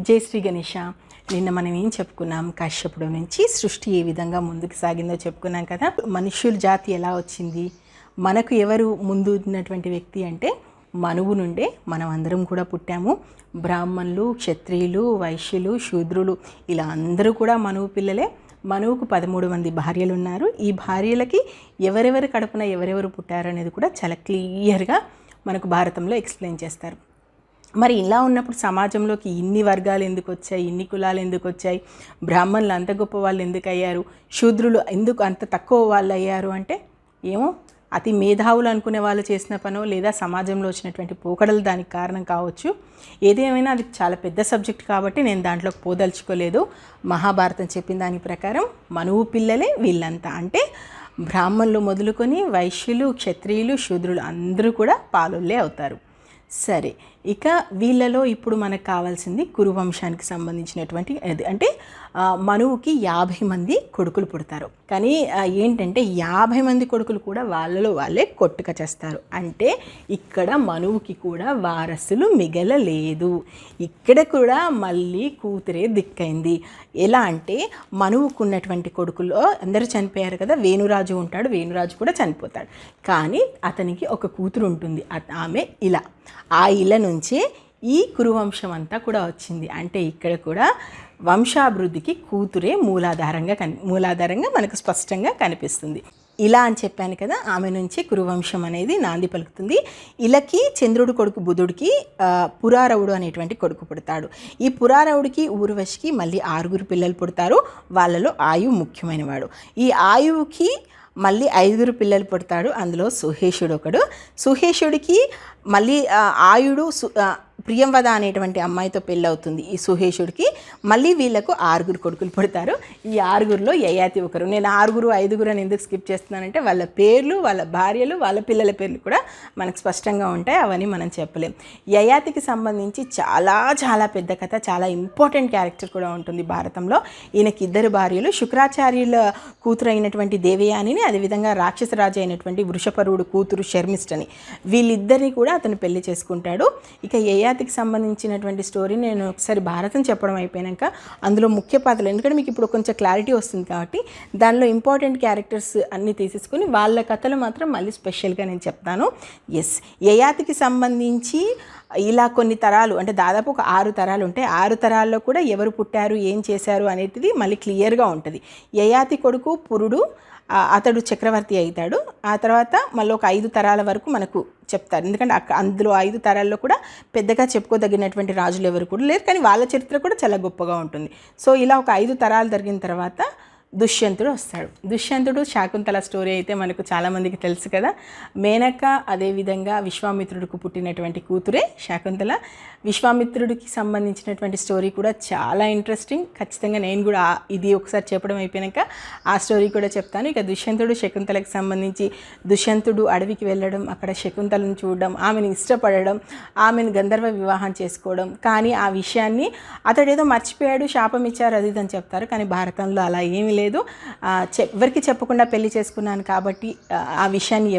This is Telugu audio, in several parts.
జై శ్రీ గణేష. నిన్న మనం ఏం చెప్పుకున్నాం? కశ్యపుడు నుంచి సృష్టి ఏ విధంగా ముందుకు సాగిందో చెప్పుకున్నాం కదా. మనుష్యుల జాతి ఎలా వచ్చింది, మనకు ఎవరు ముందు ఉన్నటువంటి వ్యక్తి అంటే మనువు నుండే మనం అందరం కూడా పుట్టాము. బ్రాహ్మణులు, క్షత్రియులు, వైశ్యులు, శూద్రులు ఇలా అందరూ కూడా మనువు పిల్లలే. మనువుకు 13 మంది భార్యలు ఉన్నారు. ఈ భార్యలకి ఎవరెవరి కడుపున ఎవరెవరు పుట్టారు అనేది కూడా చాలా క్లియర్గా మనకు భారతంలో ఎక్స్ప్లెయిన్ చేస్తారు. మరి ఇలా ఉన్నప్పుడు సమాజంలోకి ఇన్ని వర్గాలు ఎందుకు వచ్చాయి, ఇన్ని కులాలు ఎందుకు వచ్చాయి, బ్రాహ్మణులు అంత గొప్ప వాళ్ళు ఎందుకు అయ్యారు, శూద్రులు ఎందుకు అంత తక్కువ వాళ్ళు అయ్యారు అంటే ఏమో అతి మేధావులు అనుకునే వాళ్ళు చేసిన పనో లేదా సమాజంలో వచ్చినటువంటి పోకడలు దానికి కారణం కావచ్చు. ఏదేమైనా అది చాలా పెద్ద సబ్జెక్ట్ కాబట్టి నేను దాంట్లోకి పోదలుచుకోలేదు. మహాభారతం చెప్పిన దాని ప్రకారం మనువు పిల్లలే వీళ్ళంతా. అంటే బ్రాహ్మణులు మొదలుకొని వైశ్యులు, క్షత్రియులు, శూద్రులు అందరూ కూడా పాలుళ్ళే అవుతారు. సరే, ఇక వీళ్ళలో ఇప్పుడు మనకు కావాల్సింది కురువంశానికి సంబంధించినటువంటి అంటే మనువుకి 50 మంది కొడుకులు పుడతారు. కానీ ఏంటంటే 50 మంది కొడుకులు కూడా వాళ్ళలో వాళ్ళే కొట్టుక చేస్తారు. అంటే ఇక్కడ మనువుకి కూడా వారసులు మిగలలేదు. ఇక్కడ కూడా మళ్ళీ కూతురే దిక్కైంది. ఎలా అంటే మనువుకున్నటువంటి కొడుకుల్లో అందరూ చనిపోయారు కదా. వేణురాజు ఉంటాడు, వేణురాజు కూడా చనిపోతాడు. కానీ అతనికి ఒక కూతురు ఉంటుంది. ఆమె ఇలా, ఆ ఇళ్ళ నుంచే ఈ కురువంశం అంతా కూడా వచ్చింది. అంటే ఇక్కడ కూడా వంశాభివృద్ధికి కూతురే మూలాధారంగా మనకు స్పష్టంగా కనిపిస్తుంది. ఇలా అని చెప్పాను కదా, ఆమె నుంచి కురువంశం అనేది నాంది పలుకుతుంది. ఇలాకి చంద్రుడు కొడుకు బుధుడికి పురారవుడు అనేటువంటి కొడుకు పుడతాడు. ఈ పురారవుడికి ఊర్వశికి మళ్ళీ 6 పిల్లలు పుడతారు. వాళ్ళలో ఆయువు ముఖ్యమైనవాడు. ఈ ఆయువుకి మళ్ళీ 5 పిల్లలు పుడతాడు. అందులో సుహేషుడు ఒకడు. సుహేషుడికి మళ్ళీ ఆయుడు ప్రియంవద అనేటువంటి అమ్మాయితో పెళ్ళవుతుంది ఈ సుహేషుడికి. మళ్ళీ వీళ్ళకు 6 కొడుకులు పుడతారు. ఈ 6లో యయాతి ఒకరు. నేను 6, 5 అని ఎందుకు స్కిప్ చేస్తున్నానంటే వాళ్ళ పేర్లు, వాళ్ళ భార్యలు, వాళ్ళ పిల్లల పేర్లు కూడా మనకు స్పష్టంగా ఉంటాయి. అవన్నీ మనం చెప్పలేం. యయాతికి సంబంధించి చాలా చాలా పెద్ద కథ, చాలా ఇంపార్టెంట్ క్యారెక్టర్ కూడా ఉంటుంది భారతంలో. ఈయనకి 2 భార్యలు, శుక్రాచార్యుల కూతురు అయినటువంటి దేవయానిని, అదేవిధంగా రాక్షసరాజు అయినటువంటి వృషపరుడు కూతురు శర్మిష్ఠని, వీళ్ళిద్దరిని కూడా అతను పెళ్లి చేసుకుంటాడు. ఇక యయాతికి సంబంధించినటువంటి స్టోరీ నేను ఒకసారి భారతం చెప్పడం అయిపోయాక అందులో ముఖ్య పాత్రలు, ఎందుకంటే మీకు ఇప్పుడు కొంచెం క్లారిటీ వస్తుంది కాబట్టి దానిలో ఇంపార్టెంట్ క్యారెక్టర్స్ అన్నీ తీసేసుకుని వాళ్ళ కథలు మాత్రం మళ్ళీ స్పెషల్గా నేను చెప్తాను. ఎస్, యయాతికి సంబంధించి ఇలా కొన్ని తరాలు, అంటే దాదాపు ఒక 6 తరాలు ఉంటాయి. 6 తరాల్లో కూడా ఎవరు పుట్టారు, ఏం చేశారు అనేది మళ్ళీ క్లియర్గా ఉంటుంది. యయాతి కొడుకు పురుడు, అతడు చక్రవర్తి అవుతాడు. ఆ తర్వాత మళ్ళీ ఒక 5 తరాల వరకు మనకు చెప్తారు. ఎందుకంటే అందులో 5 తరాల్లో కూడా పెద్దగా చెప్పుకోదగినటువంటి రాజులు ఎవరు కూడా లేరు, కానీ వాళ్ళ చరిత్ర కూడా చాలా గొప్పగా ఉంటుంది. సో ఇలా ఒక 5 తరాలు జరిగిన తర్వాత దుష్యంతుడు వస్తాడు. దుష్యంతుడు శాకుంతల స్టోరీ అయితే మనకు చాలామందికి తెలుసు కదా. మేనక అదేవిధంగా విశ్వామిత్రుడికి పుట్టినటువంటి కూతురే శాకుంతల. విశ్వామిత్రుడికి సంబంధించినటువంటి స్టోరీ కూడా చాలా ఇంట్రెస్టింగ్. ఖచ్చితంగా నేను కూడా ఇది ఒకసారి చెప్పడం అయిపోయాక ఆ స్టోరీ కూడా చెప్తాను. ఇక దుష్యంతుడు శకుంతలకు సంబంధించి, దుష్యంతుడు అడవికి వెళ్ళడం, అక్కడ శకుంతలను చూడడం, ఆమెను ఇష్టపడడం, ఆమెను గంధర్వ వివాహం చేసుకోవడం. కానీ ఆ విషయాన్ని అతడేదో మర్చిపోయాడు, శాపం ఇచ్చారు, అది ఇదని చెప్తారు. కానీ భారతంలో అలా ఏమీ లేదు. ఎవరికి చెప్పకుండా పెళ్లి చేసుకున్నాను కాబట్టి ఆ విషయాన్ని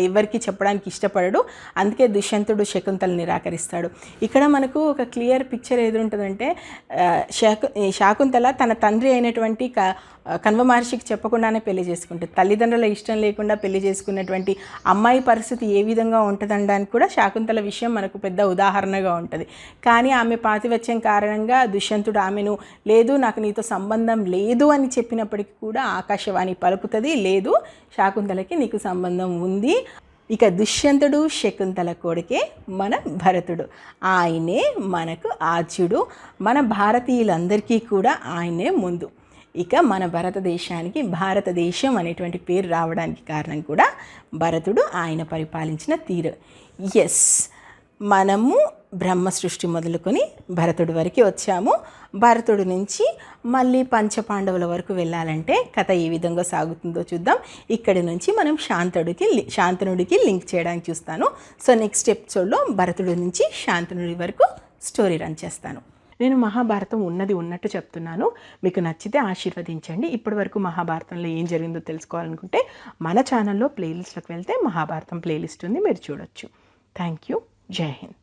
ఎవరికి చెప్పడానికి ఇష్టపడడు. అందుకే దుష్యంతుడు శకుంతల నిరాకరిస్తాడు. ఇక్కడ మనకు ఒక క్లియర్ పిక్చర్ ఏది ఉంటుందంటే, శాకుంతల తన తండ్రి అయినటువంటి కణ్వ మహర్షికి చెప్పకుండానే పెళ్లి చేసుకుంటుంది. తల్లిదండ్రుల ఇష్టం లేకుండా పెళ్లి చేసుకున్నటువంటి అమ్మాయి పరిస్థితి ఏ విధంగా ఉంటుందనడానికి కూడా శాకుంతల విషయం మనకు పెద్ద ఉదాహరణగా ఉంటుంది. కానీ ఆమె పాతివత్యం కారణంగా దుష్యంతుడు ఆమెను, లేదు నాకు నీతో సంబంధం లేదు అని చెప్పినప్పటికీ కూడా ఆకాశవాణి పలుకుతుంది, లేదు శాకుంతలకి నీకు సంబంధం ఉంది. ఇక దుష్యంతుడు శకుంతల కొడుకే మన భరతుడు. ఆయనే మనకు ఆద్యుడు. మన భారతీయులందరికీ కూడా ఆయనే ముందు. ఇక మన భారతదేశానికి భారతదేశం అనేటువంటి పేరు రావడానికి కారణం కూడా భరతుడు, ఆయన పరిపాలించిన తీరు. ఎస్, మనము బ్రహ్మ సృష్టి మొదలుకొని భరతుడి వరకు వచ్చాము. భరతుడి నుంచి మళ్ళీ పంచపాండవుల వరకు వెళ్ళాలంటే కథ ఏ విధంగా సాగుతుందో చూద్దాం. ఇక్కడి నుంచి మనం శాంతనుడికి లింక్ చేయడానికి చూస్తాను. సో నెక్స్ట్ ఎపిసోడ్లో భరతుడి నుంచి శాంతనుడి వరకు స్టోరీ రన్ చేస్తాను. నేను మహాభారతం ఉన్నట్టు చెప్తున్నాను. మీకు నచ్చితే ఆశీర్వదించండి. ఇప్పటి వరకు మహాభారతంలో ఏం జరిగిందో తెలుసుకోవాలనుకుంటే మన ఛానల్లో ప్లేలిస్ట్లోకి వెళ్తే మహాభారతం ప్లేలిస్ట్ ఉంది, మీరు చూడొచ్చు. Thank you. జై హింద్.